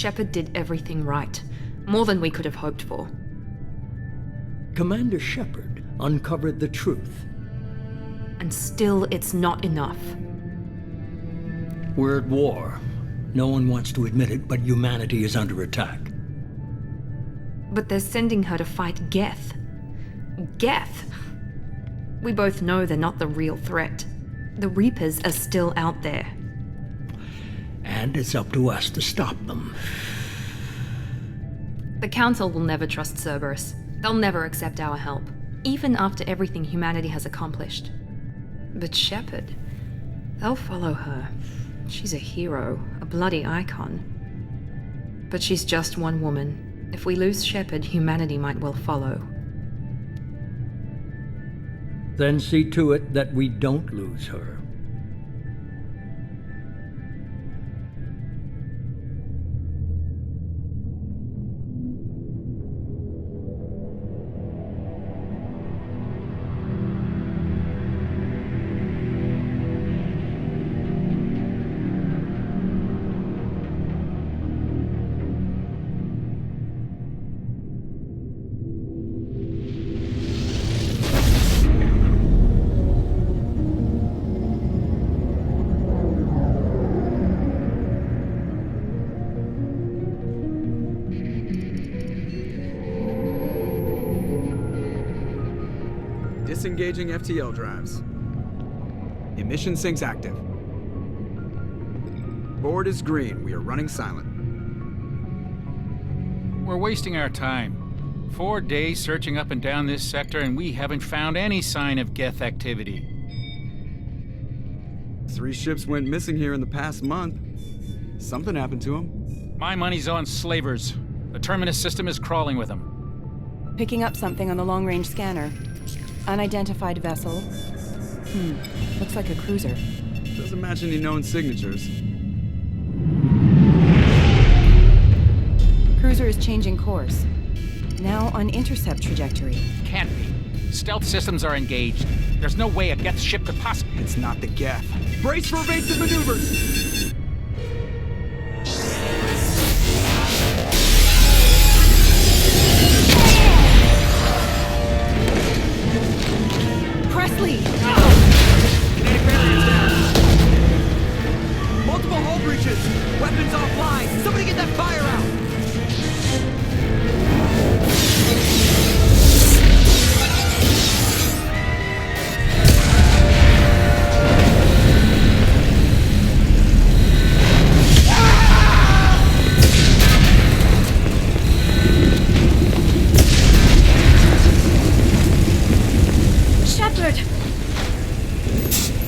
Shepard did everything right. More than we could have hoped for. Commander Shepard uncovered the truth. And still, it's not enough. We're at war. No one wants to admit it, but humanity is under attack. But they're sending her to fight Geth. Geth! We both know they're not the real threat. The Reapers are still out there. And it's up to us to stop them. The Council will never trust Cerberus. They'll never accept our help, even after everything humanity has accomplished. But Shepard, they'll follow her. She's a hero, a bloody icon. But she's just one woman. If we lose Shepard, humanity might well follow. Then see to it that we don't lose her. Disengaging FTL drives. Emission sinks active. Board is green. We are running silent. We're wasting our time. 4 days searching up and down this sector, and we haven't found any sign of Geth activity. 3 ships went missing here in the past month. Something happened to them. My money's on slavers. The Terminus system is crawling with them. Picking up something on the long-range scanner. Unidentified vessel. Looks like a cruiser. Doesn't match any known signatures. Cruiser is changing course. Now on intercept trajectory. Can't be. Stealth systems are engaged. There's no way a Geth ship could possibly... It's not the Geth. Brace for evasive maneuvers! Presley! Kinetic barriers down. Multiple hull breaches. Weapons offline. Somebody get that fire out.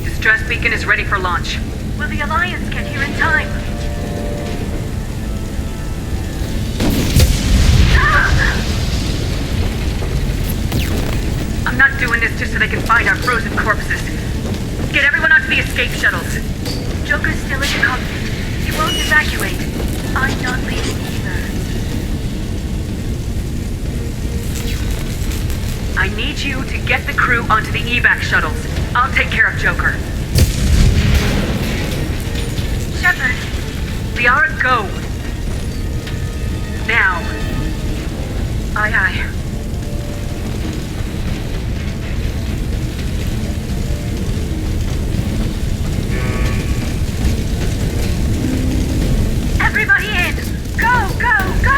Distress beacon is ready for launch. Will the Alliance get here in time? I'm not doing this just so they can find our frozen corpses. Get everyone onto the escape shuttles. Joker's still in the cockpit. He won't evacuate. I'm not leaving either. I need you to get the crew onto the evac shuttles. I'll take care of Joker. Shepard. Liara, go. Now. Aye, aye. Everybody in! Go, go, go!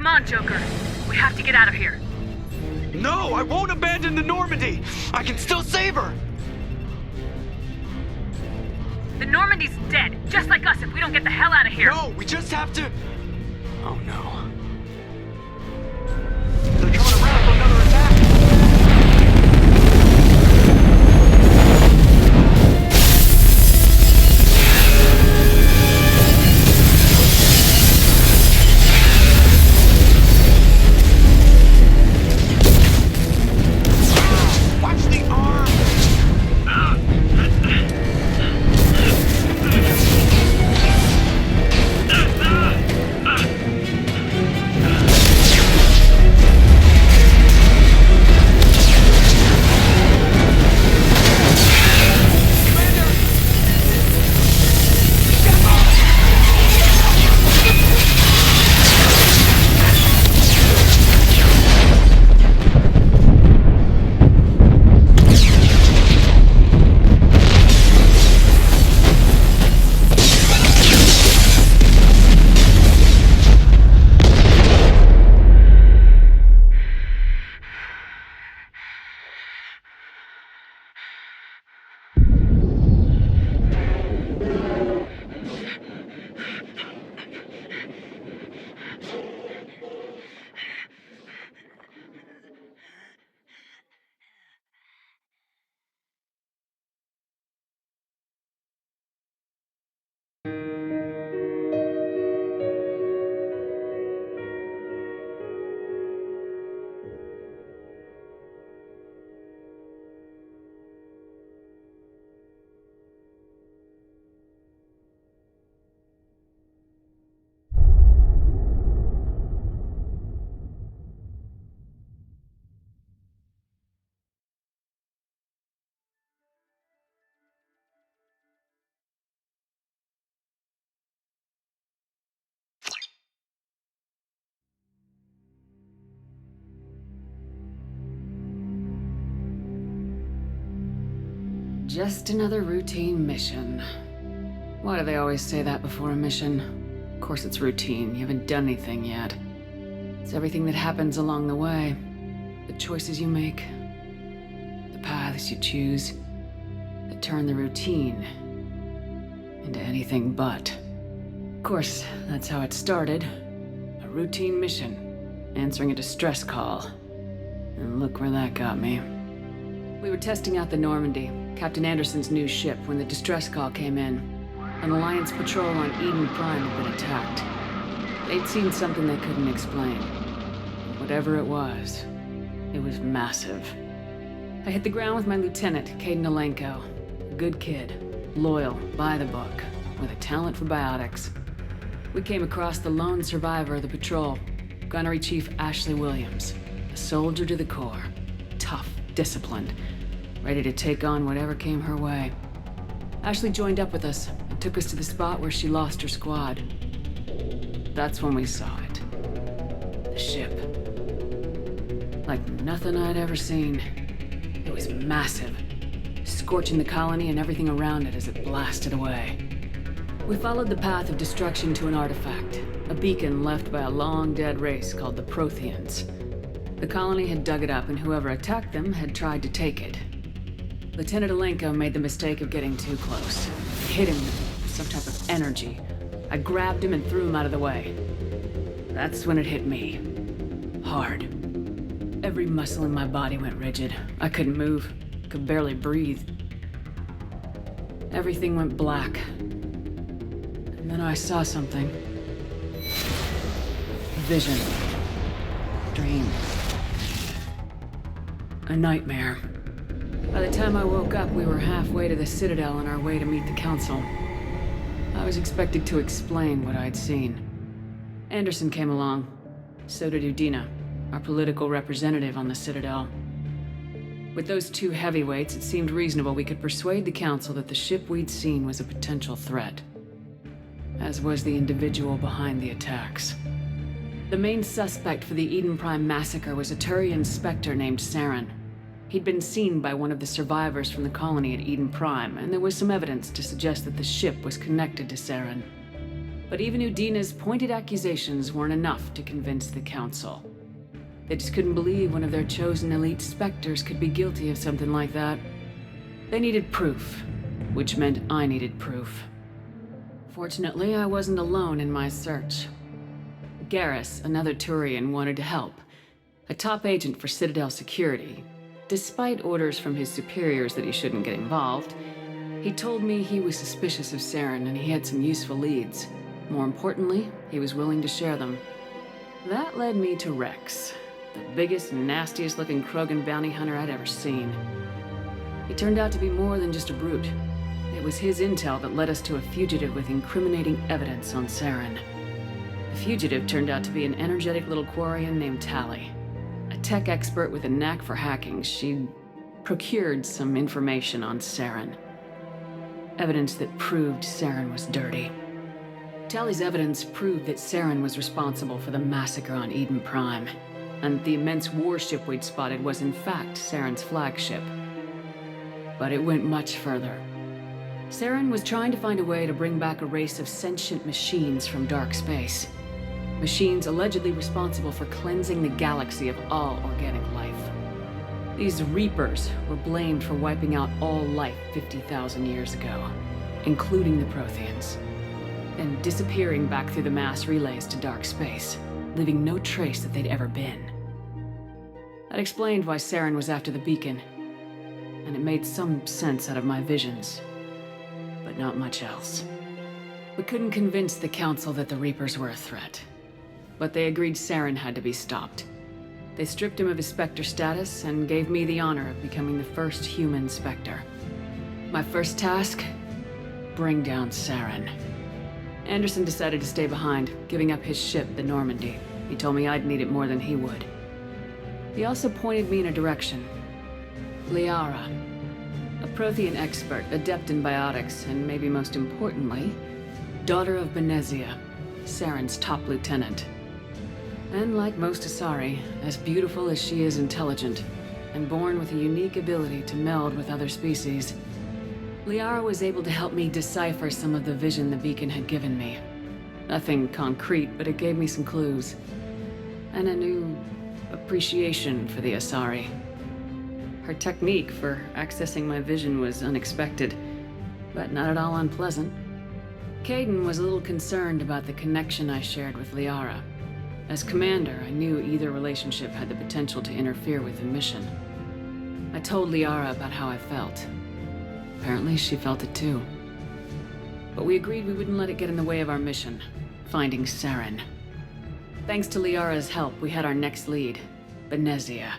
Come on, Joker. We have to get out of here. No, I won't abandon the Normandy! I can still save her! The Normandy's dead, just like us if we don't get the hell out of here. No, we just have to... Oh no. They're coming around for another attack! Watch the arm! Just another routine mission. Why do they always say that before a mission? Of course it's routine. You haven't done anything yet. It's everything that happens along the way. The choices you make. The paths you choose. That turn the routine into anything but. Of course, that's how it started. A routine mission. Answering a distress call. And look where that got me. We were testing out the Normandy, Captain Anderson's new ship, when the distress call came in. An Alliance patrol on Eden Prime had been attacked. They'd seen something they couldn't explain. Whatever it was massive. I hit the ground with my lieutenant, Caden Alenko. A good kid, loyal, by the book, with a talent for biotics. We came across the lone survivor of the patrol, Gunnery Chief Ashley Williams. A soldier to the core. Tough, disciplined, ready to take on whatever came her way. Ashley joined up with us and took us to the spot where she lost her squad. That's when we saw it. The ship. Like nothing I'd ever seen. It was massive, scorching the colony and everything around it as it blasted away. We followed the path of destruction to an artifact, a beacon left by a long-dead race called the Protheans. The colony had dug it up, and whoever attacked them had tried to take it. Lieutenant Alenko made the mistake of getting too close. I hit him with some type of energy. I grabbed him and threw him out of the way. That's when it hit me. Hard. Every muscle in my body went rigid. I couldn't move. Could barely breathe. Everything went black. And then I saw something. Vision. Dream. A nightmare. By the time I woke up, we were halfway to the Citadel on our way to meet the Council. I was expected to explain what I'd seen. Anderson came along. So did Udina, our political representative on the Citadel. With those two heavyweights, it seemed reasonable we could persuade the Council that the ship we'd seen was a potential threat. As was the individual behind the attacks. The main suspect for the Eden Prime massacre was a Turian Spectre named Saren. He'd been seen by one of the survivors from the colony at Eden Prime, and there was some evidence to suggest that the ship was connected to Saren. But even Udina's pointed accusations weren't enough to convince the Council. They just couldn't believe one of their chosen elite Spectres could be guilty of something like that. They needed proof, which meant I needed proof. Fortunately, I wasn't alone in my search. Garrus, another Turian, wanted to help. A top agent for Citadel Security. Despite orders from his superiors that he shouldn't get involved, he told me he was suspicious of Saren and he had some useful leads. More importantly, he was willing to share them. That led me to Rex, the biggest, nastiest looking Krogan bounty hunter I'd ever seen. He turned out to be more than just a brute. It was his intel that led us to a fugitive with incriminating evidence on Saren. The fugitive turned out to be an energetic little Quarian named Tali. A tech expert with a knack for hacking, she'd procured some information on Saren. Evidence that proved Saren was dirty. Tali's evidence proved that Saren was responsible for the massacre on Eden Prime, and the immense warship we'd spotted was in fact Saren's flagship. But it went much further. Saren was trying to find a way to bring back a race of sentient machines from dark space. Machines allegedly responsible for cleansing the galaxy of all organic life. These Reapers were blamed for wiping out all life 50,000 years ago, including the Protheans, and disappearing back through the mass relays to dark space, leaving no trace that they'd ever been. That explained why Saren was after the beacon, and it made some sense out of my visions, but not much else. We couldn't convince the Council that the Reapers were a threat, but they agreed Saren had to be stopped. They stripped him of his Spectre status and gave me the honor of becoming the first human Spectre. My first task? Bring down Saren. Anderson decided to stay behind, giving up his ship, the Normandy. He told me I'd need it more than he would. He also pointed me in a direction. Liara, a Prothean expert, adept in biotics, and maybe most importantly, daughter of Benezia, Saren's top lieutenant. And like most Asari, as beautiful as she is intelligent, and born with a unique ability to meld with other species, Liara was able to help me decipher some of the vision the beacon had given me. Nothing concrete, but it gave me some clues. And a new appreciation for the Asari. Her technique for accessing my vision was unexpected, but not at all unpleasant. Kaidan was a little concerned about the connection I shared with Liara. As commander, I knew either relationship had the potential to interfere with the mission. I told Liara about how I felt. Apparently, she felt it too. But we agreed we wouldn't let it get in the way of our mission, finding Saren. Thanks to Liara's help, we had our next lead, Benezia.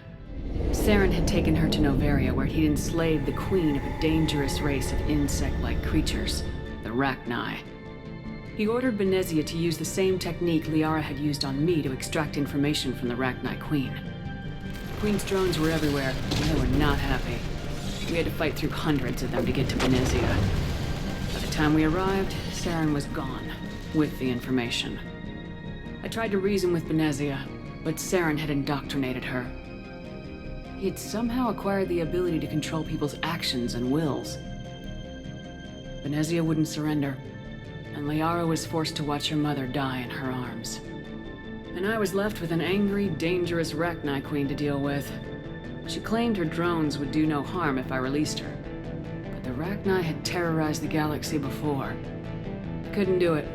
Saren had taken her to Noveria, where he'd enslaved the queen of a dangerous race of insect-like creatures, the Rachni. He ordered Benezia to use the same technique Liara had used on me to extract information from the Rachni Queen. The Queen's drones were everywhere, and they were not happy. We had to fight through hundreds of them to get to Benezia. By the time we arrived, Saren was gone, with the information. I tried to reason with Benezia, but Saren had indoctrinated her. He had somehow acquired the ability to control people's actions and wills. Benezia wouldn't surrender, and Liara was forced to watch her mother die in her arms. And I was left with an angry, dangerous Rachni Queen to deal with. She claimed her drones would do no harm if I released her. But the Rachni had terrorized the galaxy before. I couldn't do it.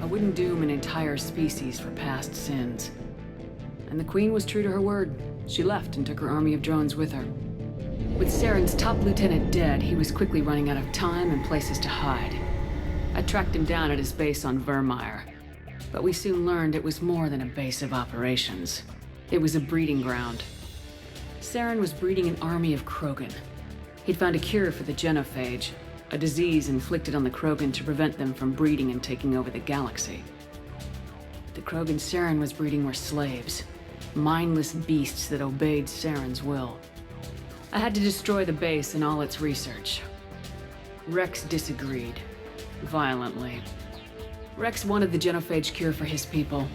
I wouldn't doom an entire species for past sins. And the Queen was true to her word. She left and took her army of drones with her. With Saren's top lieutenant dead, he was quickly running out of time and places to hide. I tracked him down at his base on Vermeer, but we soon learned it was more than a base of operations. It was a breeding ground. Saren was breeding an army of Krogan. He'd found a cure for the genophage, a disease inflicted on the Krogan to prevent them from breeding and taking over the galaxy. The Krogan Saren was breeding were slaves, mindless beasts that obeyed Saren's will. I had to destroy the base and all its research. Rex disagreed. Violently. Rex wanted the genophage cure for his people.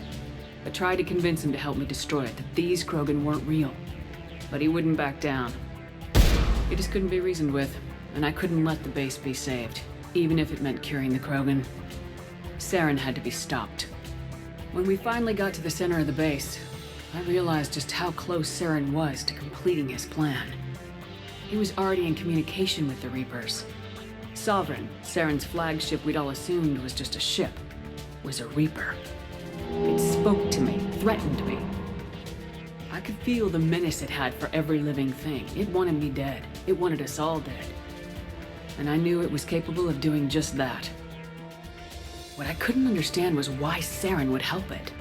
I tried to convince him to help me destroy it, that these Krogan weren't real. But he wouldn't back down. He just couldn't be reasoned with, and I couldn't let the base be saved, even if it meant curing the Krogan. Saren had to be stopped. When we finally got to the center of the base, I realized just how close Saren was to completing his plan. He was already in communication with the Reapers. Sovereign, Saren's flagship we'd all assumed was just a ship, was a Reaper. It spoke to me, threatened me. I could feel the menace it had for every living thing. It wanted me dead. It wanted us all dead. And I knew it was capable of doing just that. What I couldn't understand was why Saren would help it.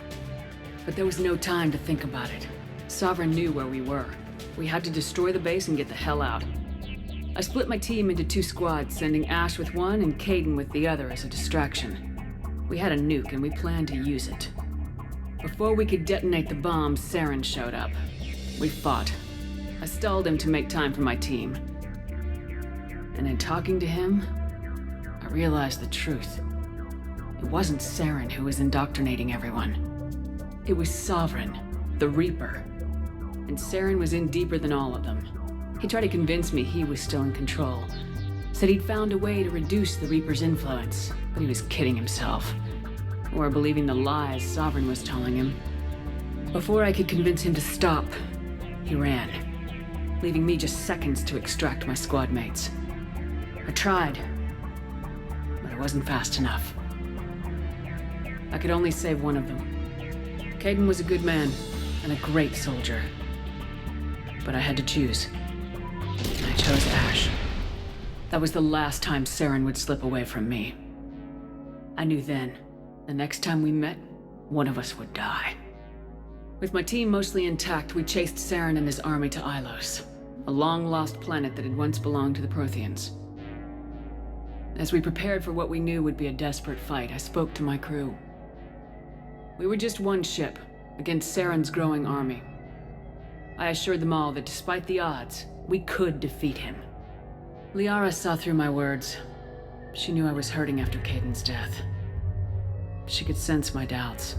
But there was no time to think about it. Sovereign knew where we were. We had to destroy the base and get the hell out. I split my team into 2 squads, sending Ash with one and Caden with the other as a distraction. We had a nuke and we planned to use it. Before we could detonate the bomb, Saren showed up. We fought. I stalled him to make time for my team. And in talking to him, I realized the truth. It wasn't Saren who was indoctrinating everyone. It was Sovereign, the Reaper. And Saren was in deeper than all of them. He tried to convince me he was still in control. Said he'd found a way to reduce the Reaper's influence, but he was kidding himself. Or believing the lies Sovereign was telling him. Before I could convince him to stop, he ran, leaving me just seconds to extract my squad mates. I tried, but I wasn't fast enough. I could only save one of them. Caden was a good man and a great soldier. But I had to choose. And I chose Ash. That was the last time Saren would slip away from me. I knew then, the next time we met, one of us would die. With my team mostly intact, we chased Saren and his army to Ilos, a long-lost planet that had once belonged to the Protheans. As we prepared for what we knew would be a desperate fight, I spoke to my crew. We were just one ship, against Saren's growing army. I assured them all that despite the odds, we could defeat him. Liara saw through my words. She knew I was hurting after Caden's death. She could sense my doubts.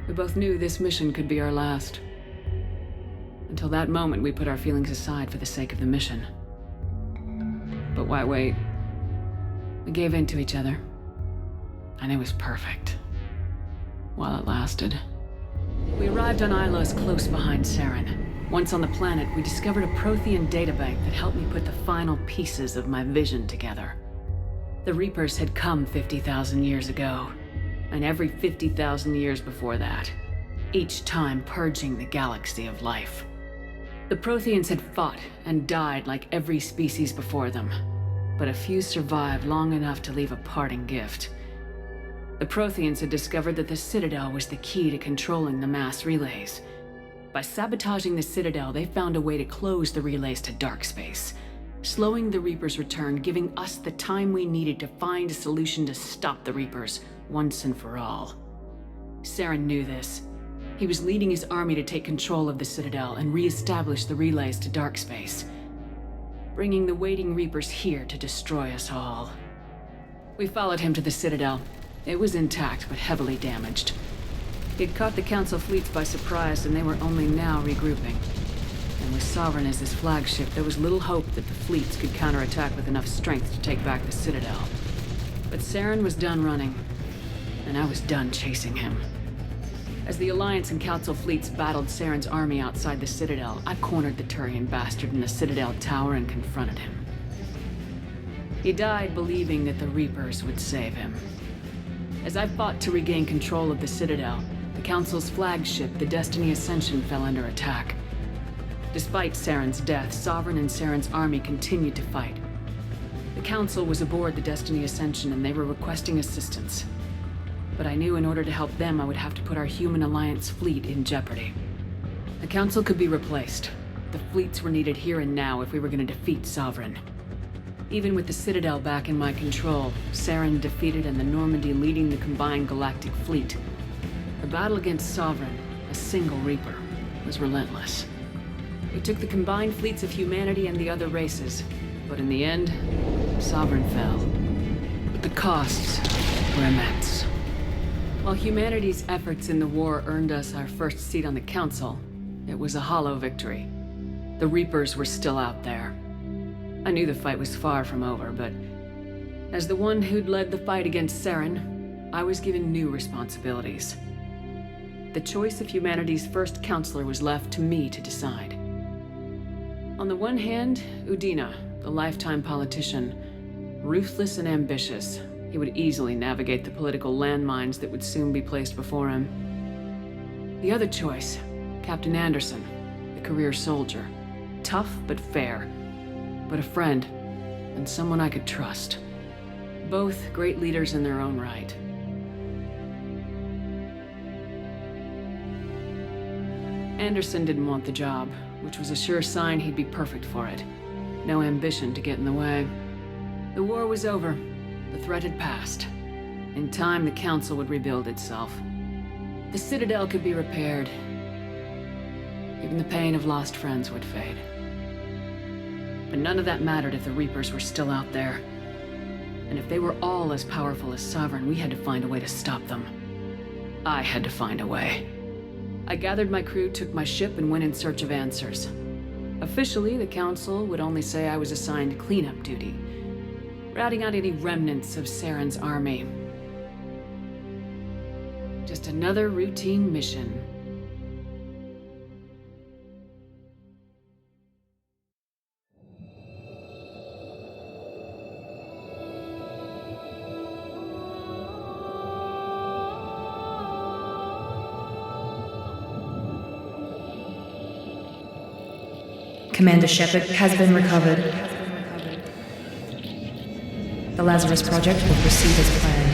We both knew this mission could be our last. Until that moment, we put our feelings aside for the sake of the mission. But why wait? We gave in to each other. And it was perfect. While it lasted. We arrived on Ilos close behind Saren. Once on the planet, we discovered a Prothean databank that helped me put the final pieces of my vision together. The Reapers had come 50,000 years ago, and every 50,000 years before that, each time purging the galaxy of life. The Protheans had fought and died like every species before them, but a few survived long enough to leave a parting gift. The Protheans had discovered that the Citadel was the key to controlling the mass relays. By sabotaging the Citadel, they found a way to close the relays to dark space, slowing the Reapers' return, giving us the time we needed to find a solution to stop the Reapers once and for all. Saren knew this. He was leading his army to take control of the Citadel and re-establish the relays to dark space, bringing the waiting Reapers here to destroy us all. We followed him to the Citadel. It was intact, but heavily damaged. He'd caught the Council fleets by surprise, and they were only now regrouping. And with Sovereign as his flagship, there was little hope that the fleets could counterattack with enough strength to take back the Citadel. But Saren was done running, and I was done chasing him. As the Alliance and Council fleets battled Saren's army outside the Citadel, I cornered the Turian bastard in the Citadel tower and confronted him. He died believing that the Reapers would save him. As I fought to regain control of the Citadel, the Council's flagship, the Destiny Ascension, fell under attack. Despite Saren's death, Sovereign and Saren's army continued to fight. The Council was aboard the Destiny Ascension and they were requesting assistance. But I knew in order to help them, I would have to put our human Alliance fleet in jeopardy. The Council could be replaced. The fleets were needed here and now if we were going to defeat Sovereign. Even with the Citadel back in my control, Saren defeated and the Normandy leading the combined galactic fleet. The battle against Sovereign, a single Reaper, was relentless. We took the combined fleets of humanity and the other races, but in the end, Sovereign fell. But the costs were immense. While humanity's efforts in the war earned us our first seat on the Council, it was a hollow victory. The Reapers were still out there. I knew the fight was far from over, but as the one who'd led the fight against Saren, I was given new responsibilities. The choice of humanity's first counselor was left to me to decide. On the one hand, Udina, the lifetime politician, ruthless and ambitious. He would easily navigate the political landmines that would soon be placed before him. The other choice, Captain Anderson, the career soldier. Tough but fair, but a friend, and someone I could trust. Both great leaders in their own right. Anderson didn't want the job, which was a sure sign he'd be perfect for it. No ambition to get in the way. The war was over. The threat had passed. In time, the Council would rebuild itself. The Citadel could be repaired. Even the pain of lost friends would fade. But none of that mattered if the Reapers were still out there. And if they were all as powerful as Sovereign, we had to find a way to stop them. I had to find a way. I gathered my crew, took my ship, and went in search of answers. Officially, the Council would only say I was assigned cleanup duty, routing out any remnants of Saren's army. Just another routine mission. Commander Shepard has been recovered. The Lazarus Project will proceed as planned.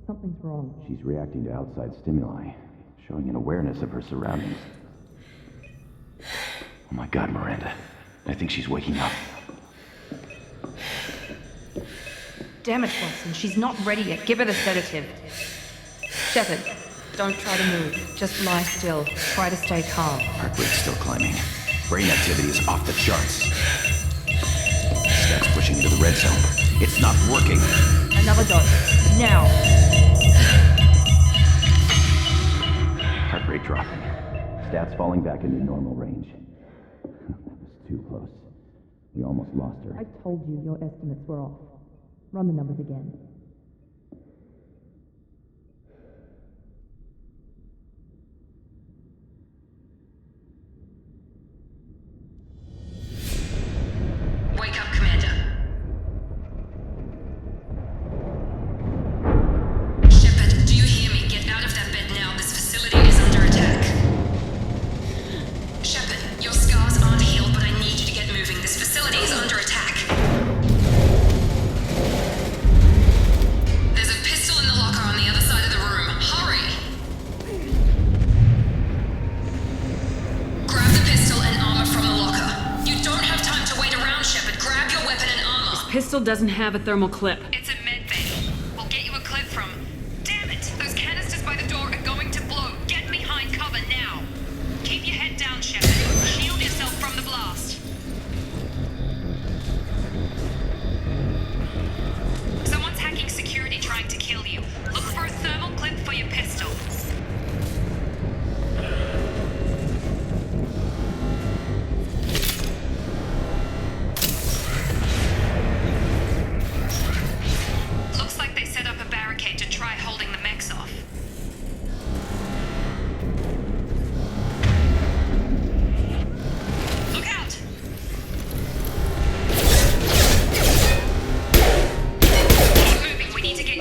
Something's wrong. She's reacting to outside stimuli, showing an awareness of her surroundings. Oh my God, Miranda. I think she's waking up. Damn it, Watson. She's not ready yet. Give her the sedative. Shepard, don't try to move. Just lie still. Try to stay calm. Heart rate's still climbing. Brain activity is off the charts. Stats pushing into the red zone. It's not working. Another dose. Now. Heart rate dropping. Stats falling back into normal range. That was too close. We almost lost her. I told you your estimates were off. Run the numbers again. Wake up, Commander. Shepard, do you hear me? Get out of that bed now. This facility is under attack. Shepard, your scars aren't healed, but I need you to get moving. This facility is under attack. There's a pistol in the locker on the other side of the room. Hurry! Grab the pistol and armor from the locker. You don't have time to wait around, Shepard. Grab your weapon and armor. This pistol doesn't have a thermal clip. It's a med bay. We'll get you a clip from... Damn it! Those canisters by the door are going to blow. Get behind cover now. Keep your head down, Shepard. Shield yourself from the blast.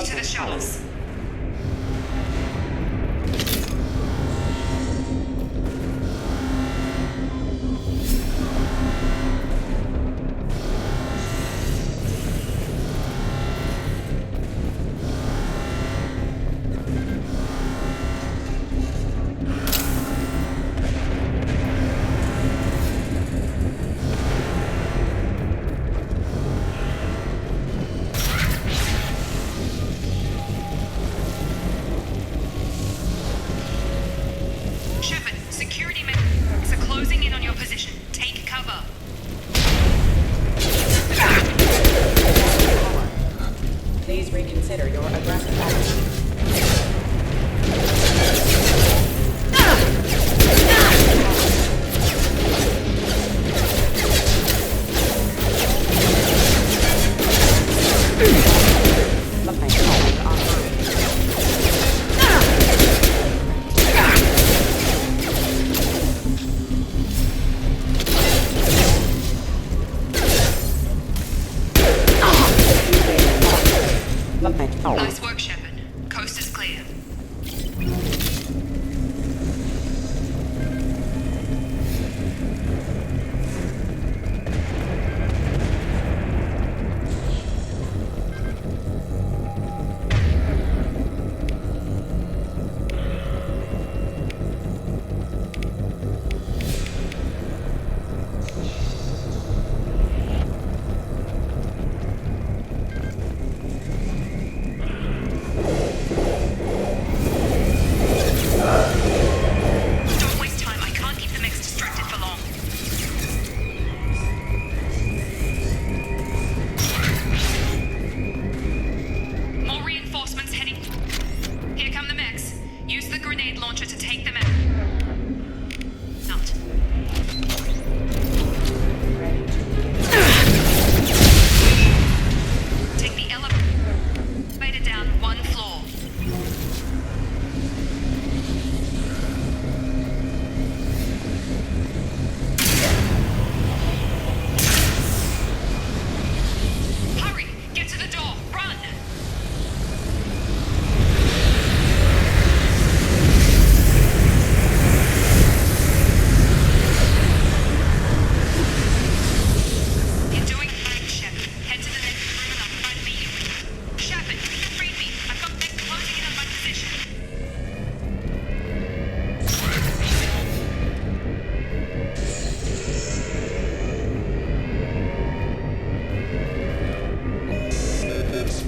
Proceed to the shuttles. Please reconsider your aggressive attitude. Nice work, Shepard. Coast is clear.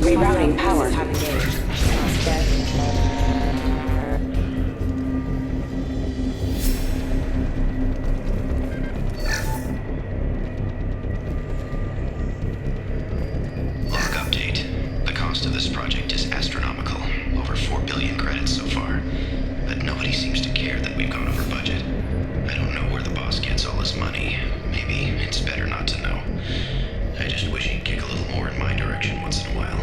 Rerouting power. Have engaged. Log update. The cost of this project is astronomical. Over 4 billion credits so far. But nobody seems to care that we've gone over budget. I don't know where the boss gets all his money. Maybe it's better not to know. I just wish he'd kick a little more in my direction once in a while.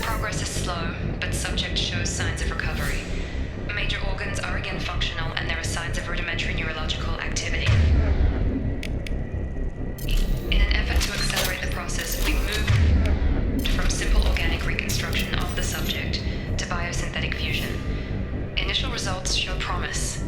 Progress is slow, but subject shows signs of recovery. Major organs are again functional, and there are signs of rudimentary neurological activity. In an effort to accelerate the process, we moved from simple organic reconstruction of the subject to biosynthetic fusion. Initial results show promise.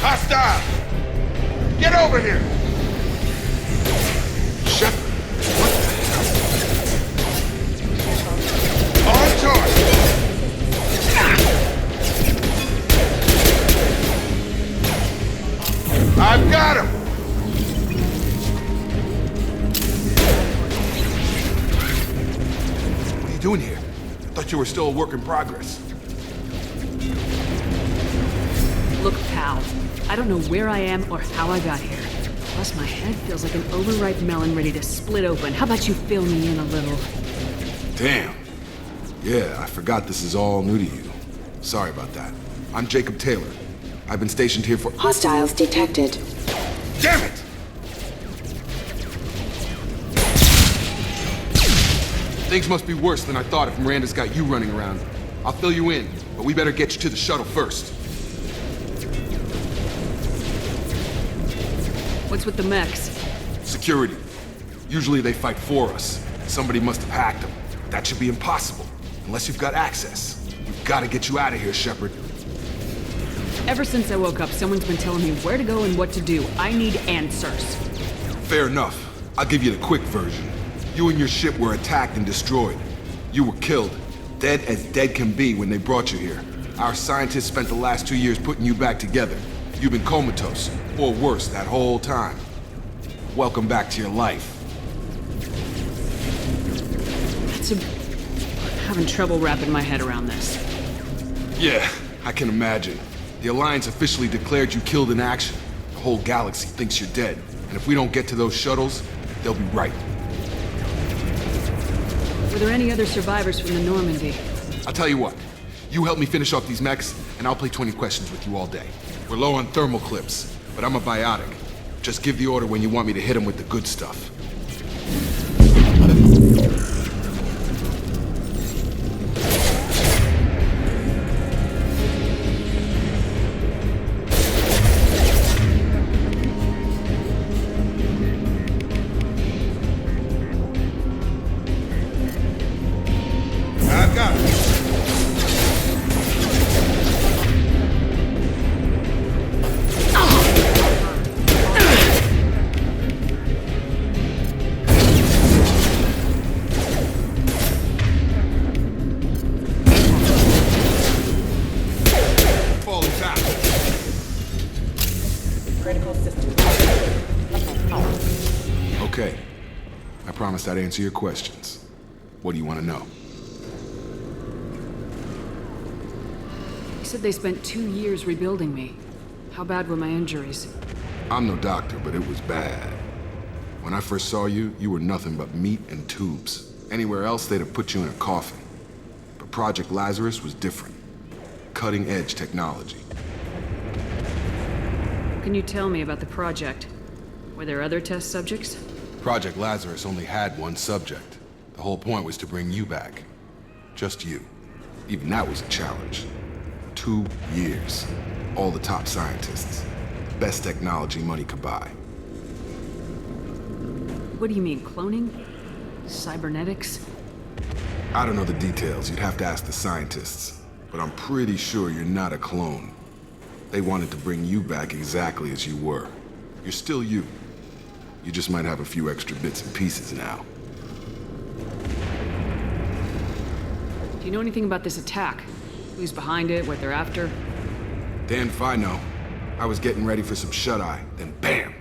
Hostile! Get over here! Shepard, what the hell? On target! I've got him! What are you doing here? Thought you were still a work in progress. Look, pal. I don't know where I am or how I got here. Plus, my head feels like an overripe melon ready to split open. How about you fill me in a little? Damn. Yeah, I forgot this is all new to you. Sorry about that. I'm Jacob Taylor. I've been stationed here for— Hostiles detected. Damn it! Things must be worse than I thought if Miranda's got you running around. I'll fill you in, but we better get you to the shuttle first. What's with the mechs? Security. Usually they fight for us. Somebody must have hacked them. That should be impossible, unless you've got access. We've got to get you out of here, Shepard. Ever since I woke up, someone's been telling me where to go and what to do. I need answers. Fair enough. I'll give you the quick version. You and your ship were attacked and destroyed. You were killed. Dead as dead can be when they brought you here. Our scientists spent the last 2 years putting you back together. You've been comatose, or worse, that whole time. Welcome back to your life. I'm having trouble wrapping my head around this. Yeah, I can imagine. The Alliance officially declared you killed in action. The whole galaxy thinks you're dead. And if we don't get to those shuttles, they'll be right. Were there any other survivors from the Normandy? I'll tell you what. You help me finish off these mechs, and I'll play 20 questions with you all day. We're low on thermal clips, but I'm a biotic. Just give the order when you want me to hit them with the good stuff. I've got it. Critical system. Okay. I promised I'd answer your questions. What do you want to know? You said they spent 2 years rebuilding me. How bad were my injuries? I'm no doctor, but it was bad. When I first saw you, you were nothing but meat and tubes. Anywhere else, they'd have put you in a coffin. But Project Lazarus was different. Cutting-edge technology. Can you tell me about the project? Were there other test subjects? Project Lazarus only had one subject. The whole point was to bring you back. Just you. Even that was a challenge. 2 years. All the top scientists. Best technology money could buy. What do you mean, cloning? Cybernetics? I don't know the details. You'd have to ask the scientists. But I'm pretty sure you're not a clone. They wanted to bring you back exactly as you were. You're still you. You just might have a few extra bits and pieces now. Do you know anything about this attack? Who's behind it, what they're after? Damned if I know. I was getting ready for some shut-eye, then bam!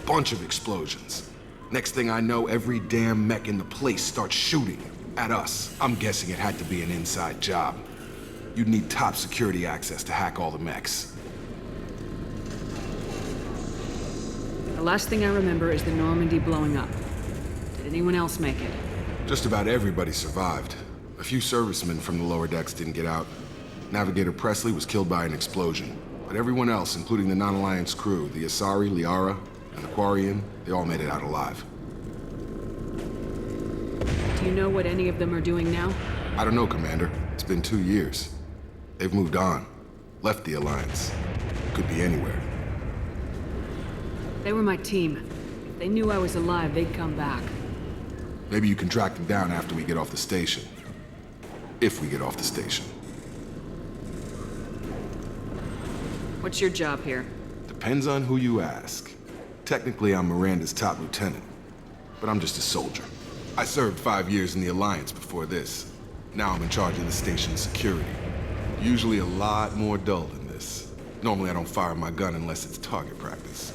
Bunch of explosions. Next thing I know, every damn mech in the place starts shooting at us. I'm guessing it had to be an inside job. You'd need top security access to hack all the mechs. The last thing I remember is the Normandy blowing up. Did anyone else make it? Just about everybody survived. A few servicemen from the lower decks didn't get out. Navigator Presley was killed by an explosion. But everyone else, including the non-Alliance crew, the Asari, Liara, and the Quarian, they all made it out alive. Do you know what any of them are doing now? I don't know, Commander. It's been 2 years. They've moved on. Left the Alliance. Could be anywhere. They were my team. If they knew I was alive, they'd come back. Maybe you can track them down after we get off the station. If we get off the station. What's your job here? Depends on who you ask. Technically, I'm Miranda's top lieutenant. But I'm just a soldier. I served 5 years in the Alliance before this. Now I'm in charge of the station's security. Usually a lot more dull than this. Normally I don't fire my gun unless it's target practice.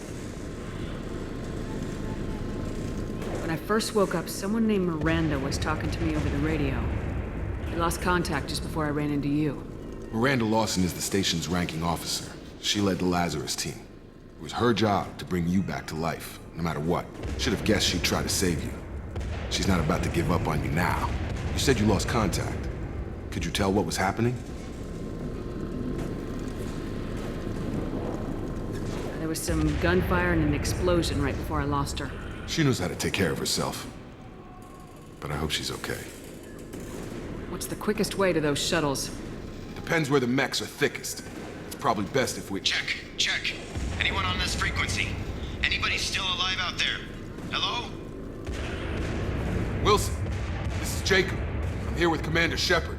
When I first woke up, someone named Miranda was talking to me over the radio. Lost contact just before I ran into you. Miranda Lawson is the station's ranking officer. She led the Lazarus team. It was her job to bring you back to life, no matter what. Should have guessed she'd try to save you. She's not about to give up on you now. You said you lost contact. Could you tell what was happening? There was some gunfire and an explosion right before I lost her. She knows how to take care of herself. But I hope she's okay. What's the quickest way to those shuttles? Depends where the mechs are thickest. It's probably best if we... Check. Anyone on this frequency? Anybody still alive out there? Hello? Wilson, this is Jacob. I'm here with Commander Shepard.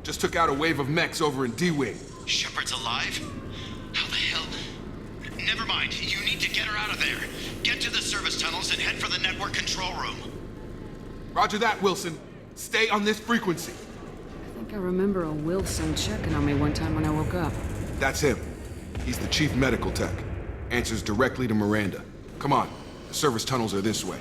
Just took out a wave of mechs over in D-Wing. Shepard's alive? How the hell? Never mind. You need to get her out of there. Get to the service tunnels and head for the network control room. Roger that, Wilson. Stay on this frequency. I think I remember a Wilson checking on me one time when I woke up. That's him. He's the chief medical tech. Answers directly to Miranda. Come on. The service tunnels are this way.